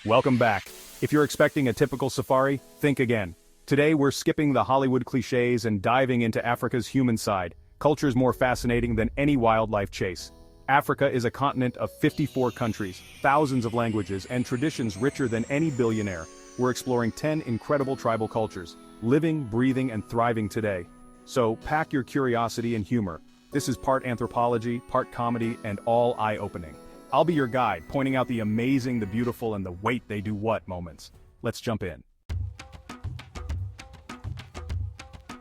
Welcome back. If you're expecting a typical safari, think again. Today we're skipping the Hollywood cliches and diving into Africa's human side, cultures more fascinating than any wildlife chase. Africa is a continent of 54 countries, thousands of languages, and traditions richer than any billionaire. We're exploring 10 incredible tribal cultures, living, breathing, and thriving today. So, pack your curiosity and humor. This is part anthropology, part comedy, and all eye-opening. I'll be your guide, pointing out the amazing, the beautiful, and the wait they do what moments. Let's jump in.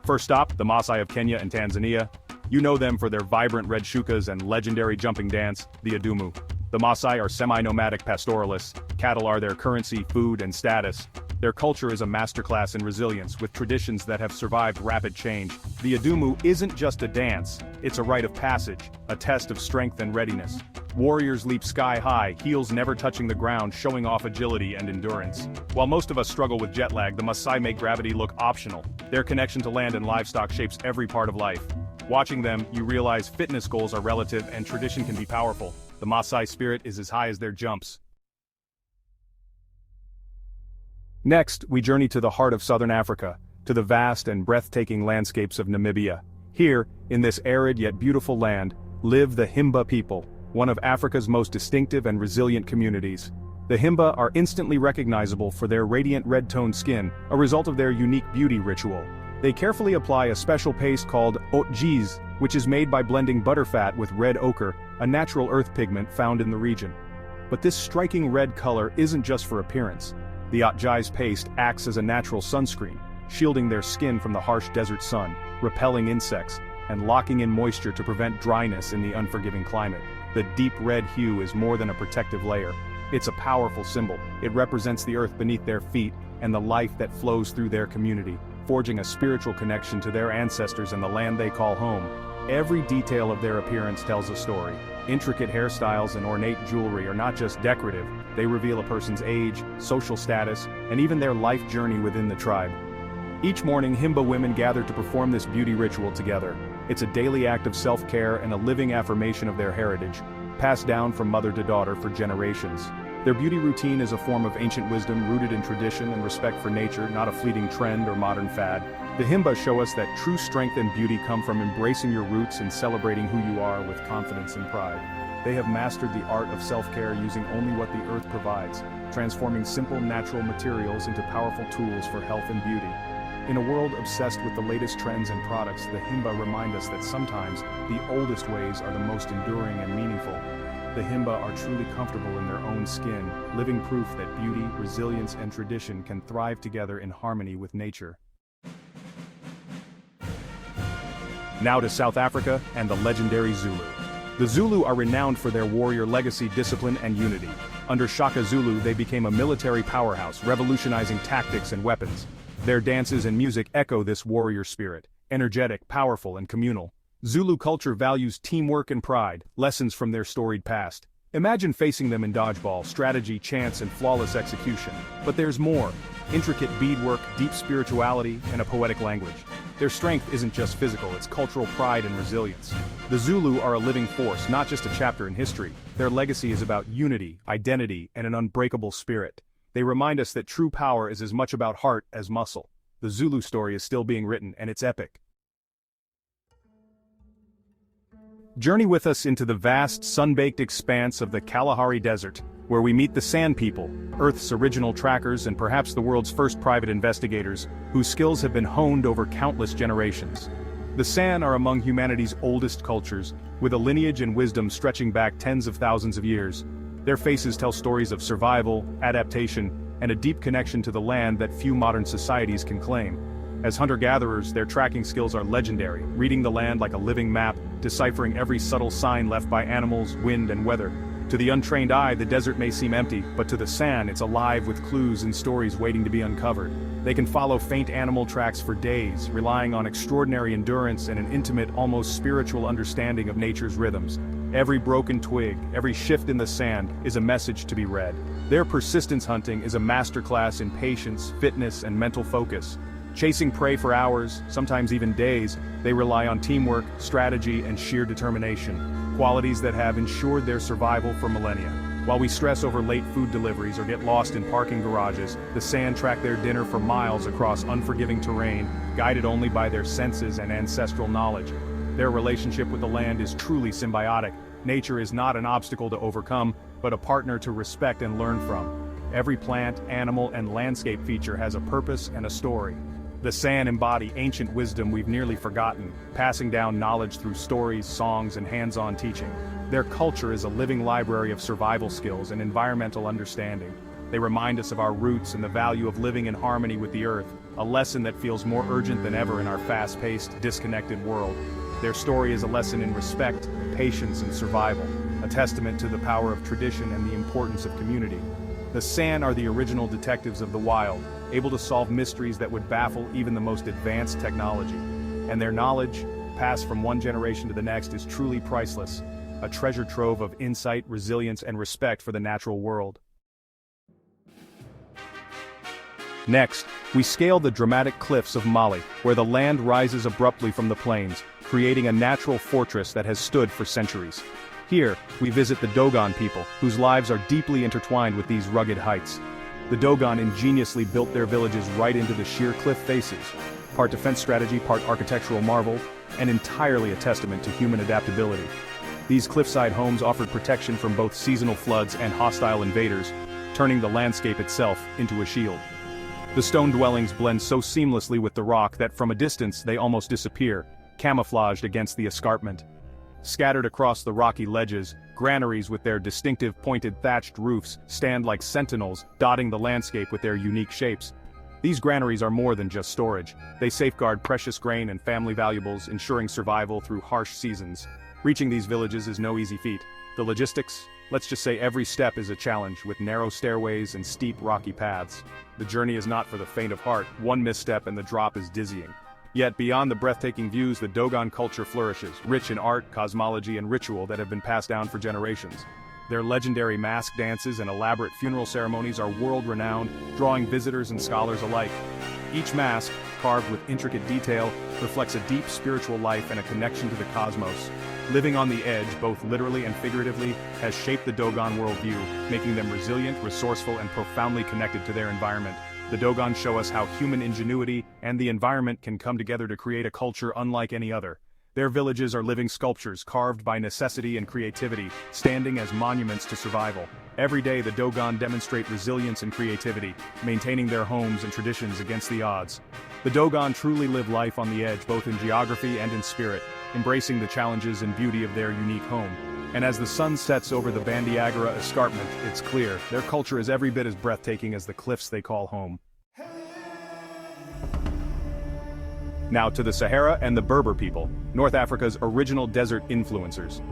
First stop, the Maasai of Kenya and Tanzania. You know them for their vibrant red shukas and legendary jumping dance, the Adumu. The Maasai are semi-nomadic pastoralists. Cattle are their currency, food, and status. Their culture is a masterclass in resilience, with traditions that have survived rapid change. The Adumu isn't just a dance, it's a rite of passage, a test of strength and readiness. Warriors leap sky high, heels never touching the ground, showing off agility and endurance. While most of us struggle with jet lag, the Maasai make gravity look optional. Their connection to land and livestock shapes every part of life. Watching them, you realize fitness goals are relative and tradition can be powerful. The Maasai spirit is as high as their jumps. Next, we journey to the heart of southern Africa, to the vast and breathtaking landscapes of Namibia. Here, in this arid yet beautiful land, live the Himba people, one of Africa's most distinctive and resilient communities. The Himba are instantly recognizable for their radiant red-toned skin, a result of their unique beauty ritual. They carefully apply a special paste called otjiz, which is made by blending butterfat with red ochre, a natural earth pigment found in the region. But this striking red color isn't just for appearance. The otjiz paste acts as a natural sunscreen, shielding their skin from the harsh desert sun, repelling insects, and locking in moisture to prevent dryness in the unforgiving climate. The deep red hue is more than a protective layer. It's a powerful symbol. It represents the earth beneath their feet and the life that flows through their community, forging a spiritual connection to their ancestors and the land they call home. Every detail of their appearance tells a story. Intricate hairstyles and ornate jewelry are not just decorative, they reveal a person's age, social status, and even their life journey within the tribe. Each morning, Himba women gather to perform this beauty ritual together. It's a daily act of self-care and a living affirmation of their heritage, passed down from mother to daughter for generations. Their beauty routine is a form of ancient wisdom rooted in tradition and respect for nature, not a fleeting trend or modern fad. The Himba show us that true strength and beauty come from embracing your roots and celebrating who you are with confidence and pride. They have mastered the art of self-care using only what the earth provides, transforming simple natural materials into powerful tools for health and beauty. In a world obsessed with the latest trends and products, the Himba remind us that sometimes the oldest ways are the most enduring and meaningful. The Himba are truly comfortable in their own skin, living proof that beauty, resilience, and tradition can thrive together in harmony with nature. Now to South Africa and the legendary Zulu. The Zulu are renowned for their warrior legacy, discipline, and unity. Under Shaka Zulu, they became a military powerhouse, revolutionizing tactics and weapons. Their dances and music echo this warrior spirit, energetic, powerful, and communal. Zulu culture values teamwork and pride, lessons from their storied past. Imagine facing them in dodgeball, strategy, chance, and flawless execution. But there's more. Intricate beadwork, deep spirituality, and a poetic language. Their strength isn't just physical, it's cultural pride and resilience. The Zulu are a living force, not just a chapter in history. Their legacy is about unity, identity, and an unbreakable spirit. They remind us that true power is as much about heart as muscle. The Zulu story is still being written, and it's epic. Journey with us into the vast, sun-baked expanse of the Kalahari Desert, where we meet the Sand People, Earth's original trackers and perhaps the world's first private investigators, whose skills have been honed over countless generations. The San are among humanity's oldest cultures, with a lineage and wisdom stretching back tens of thousands of years. Their faces tell stories of survival, adaptation, and a deep connection to the land that few modern societies can claim. As hunter-gatherers, their tracking skills are legendary, reading the land like a living map, deciphering every subtle sign left by animals, wind, and weather. To the untrained eye, the desert may seem empty, but to the San, it's alive with clues and stories waiting to be uncovered. They can follow faint animal tracks for days, relying on extraordinary endurance and an intimate, almost spiritual understanding of nature's rhythms. Every broken twig, every shift in the sand, is a message to be read. Their persistence hunting is a masterclass in patience, fitness, and mental focus. Chasing prey for hours, sometimes even days, they rely on teamwork, strategy, and sheer determination, qualities that have ensured their survival for millennia. While we stress over late food deliveries or get lost in parking garages, the San track their dinner for miles across unforgiving terrain, guided only by their senses and ancestral knowledge. Their relationship with the land is truly symbiotic. Nature is not an obstacle to overcome, but a partner to respect and learn from. Every plant, animal, and landscape feature has a purpose and a story. The San embody ancient wisdom we've nearly forgotten, passing down knowledge through stories, songs, and hands-on teaching. Their culture is a living library of survival skills and environmental understanding. They remind us of our roots and the value of living in harmony with the earth, a lesson that feels more urgent than ever in our fast-paced, disconnected world. Their story is a lesson in respect, patience, and survival, a testament to the power of tradition and the importance of community. The San are the original detectives of the wild, able to solve mysteries that would baffle even the most advanced technology. And their knowledge, passed from one generation to the next, is truly priceless, a treasure trove of insight, resilience, and respect for the natural world. Next, we scale the dramatic cliffs of Mali, where the land rises abruptly from the plains, creating a natural fortress that has stood for centuries. Here, we visit the Dogon people, whose lives are deeply intertwined with these rugged heights. The Dogon ingeniously built their villages right into the sheer cliff faces, part defense strategy, part architectural marvel, and entirely a testament to human adaptability. These cliffside homes offered protection from both seasonal floods and hostile invaders, turning the landscape itself into a shield. The stone dwellings blend so seamlessly with the rock that from a distance they almost disappear, camouflaged against the escarpment. Scattered across the rocky ledges, granaries with their distinctive pointed thatched roofs stand like sentinels, dotting the landscape with their unique shapes. These granaries are more than just storage. They safeguard precious grain and family valuables, ensuring survival through harsh seasons. Reaching these villages is no easy feat. The logistics? Let's just say every step is a challenge, with narrow stairways and steep rocky paths. The journey is not for the faint of heart. One misstep and the drop is dizzying. Yet beyond the breathtaking views, the Dogon culture flourishes, rich in art, cosmology, and ritual that have been passed down for generations. Their legendary mask dances and elaborate funeral ceremonies are world-renowned, drawing visitors and scholars alike. Each mask, carved with intricate detail, reflects a deep spiritual life and a connection to the cosmos. Living on the edge, both literally and figuratively, has shaped the Dogon worldview, making them resilient, resourceful, and profoundly connected to their environment. The Dogon show us how human ingenuity and the environment can come together to create a culture unlike any other. Their villages are living sculptures carved by necessity and creativity, standing as monuments to survival. Every day the Dogon demonstrate resilience and creativity, maintaining their homes and traditions against the odds. The Dogon truly live life on the edge, both in geography and in spirit, embracing the challenges and beauty of their unique home. And as the sun sets over the Bandiagara escarpment, it's clear, their culture is every bit as breathtaking as the cliffs they call home. Now to the Sahara and the Berber people, North Africa's original desert influencers.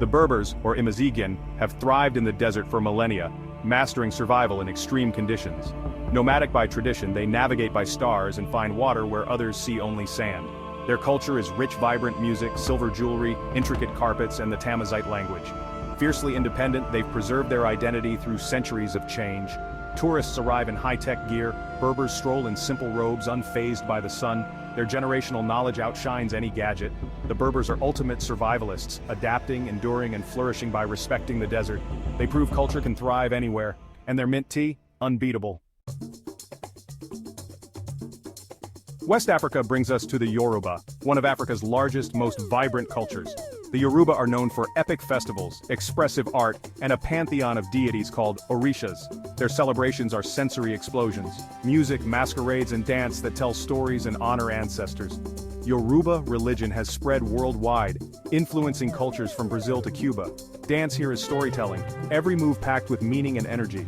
The Berbers, or Amazigh, have thrived in the desert for millennia, mastering survival in extreme conditions. Nomadic by tradition, they navigate by stars and find water where others see only sand. Their culture is rich, vibrant music, silver jewelry, intricate carpets, and the Tamazight language. Fiercely independent, they've preserved their identity through centuries of change. Tourists arrive in high-tech gear, Berbers stroll in simple robes unfazed by the sun. Their generational knowledge outshines any gadget. The Berbers are ultimate survivalists, adapting, enduring, and flourishing by respecting the desert. They prove culture can thrive anywhere, and their mint tea, unbeatable. West Africa brings us to the Yoruba, one of Africa's largest, most vibrant cultures. The Yoruba are known for epic festivals, expressive art, and a pantheon of deities called Orishas. Their celebrations are sensory explosions, music, masquerades, and dance that tell stories and honor ancestors. Yoruba religion has spread worldwide, influencing cultures from Brazil to Cuba. Dance here is storytelling, every move packed with meaning and energy.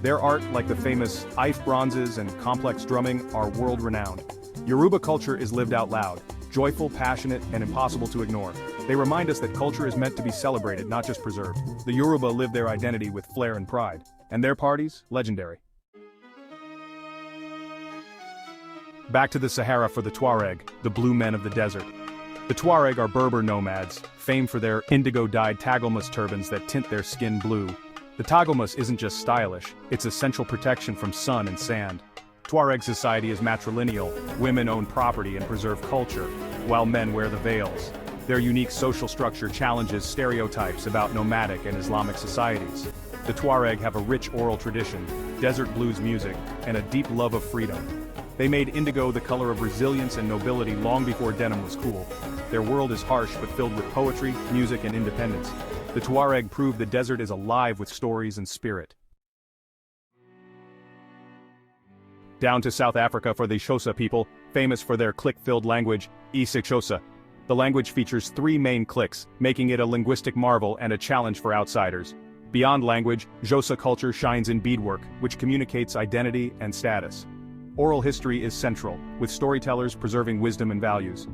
Their art, like the famous Ife bronzes and complex drumming, are world-renowned. Yoruba culture is lived out loud, joyful, passionate, and impossible to ignore. They remind us that culture is meant to be celebrated, not just preserved. The Yoruba live their identity with flair and pride, and their parties, legendary. Back to the Sahara for the Tuareg, the blue men of the desert. The Tuareg are Berber nomads, famed for their indigo-dyed tagelmus turbans that tint their skin blue. The tagelmus isn't just stylish, it's essential protection from sun and sand. Tuareg society is matrilineal, women own property and preserve culture, while men wear the veils. Their unique social structure challenges stereotypes about nomadic and Islamic societies. The Tuareg have a rich oral tradition, desert blues music, and a deep love of freedom. They made indigo the color of resilience and nobility long before denim was cool. Their world is harsh but filled with poetry, music and independence. The Tuareg prove the desert is alive with stories and spirit. Down to South Africa for the Xhosa people, famous for their click-filled language, Xhosa. The language features 3 main clicks, making it a linguistic marvel and a challenge for outsiders. Beyond language, Xhosa culture shines in beadwork, which communicates identity and status. Oral history is central, with storytellers preserving wisdom and values.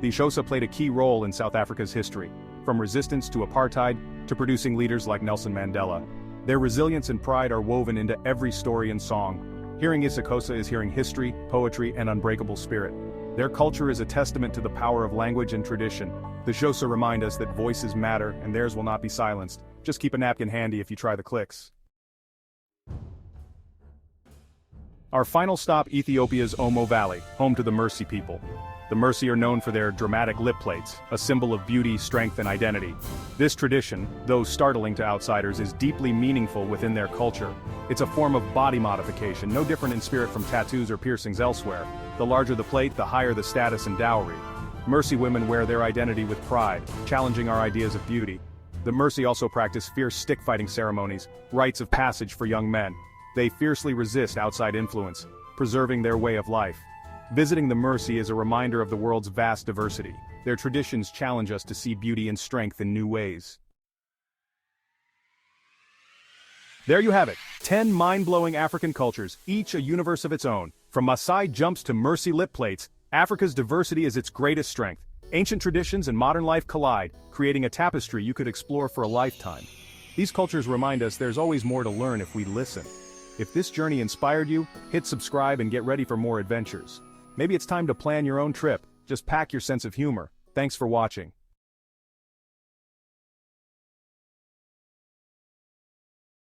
The Xhosa played a key role in South Africa's history, from resistance to apartheid to producing leaders like Nelson Mandela. Their resilience and pride are woven into every story and song. Hearing Xhosa is hearing history, poetry, and unbreakable spirit. Their culture is a testament to the power of language and tradition. The Xhosa remind us that voices matter and theirs will not be silenced. Just keep a napkin handy if you try the clicks. Our final stop, Ethiopia's Omo Valley, home to the Mursi people. The Mursi are known for their dramatic lip plates, a symbol of beauty, strength, and identity. This tradition, though startling to outsiders, is deeply meaningful within their culture. It's a form of body modification, no different in spirit from tattoos or piercings elsewhere. The larger the plate, the higher the status and dowry. Mursi women wear their identity with pride, challenging our ideas of beauty. The Mursi also practice fierce stick-fighting ceremonies, rites of passage for young men. They fiercely resist outside influence, preserving their way of life. Visiting the Mursi is a reminder of the world's vast diversity. Their traditions challenge us to see beauty and strength in new ways. There you have it, 10 mind-blowing African cultures, each a universe of its own. From Maasai jumps to Mursi lip plates, Africa's diversity is its greatest strength. Ancient traditions and modern life collide, creating a tapestry you could explore for a lifetime. These cultures remind us there's always more to learn if we listen. If this journey inspired you, hit subscribe and get ready for more adventures. Maybe it's time to plan your own trip. Just pack your sense of humor. Thanks for watching.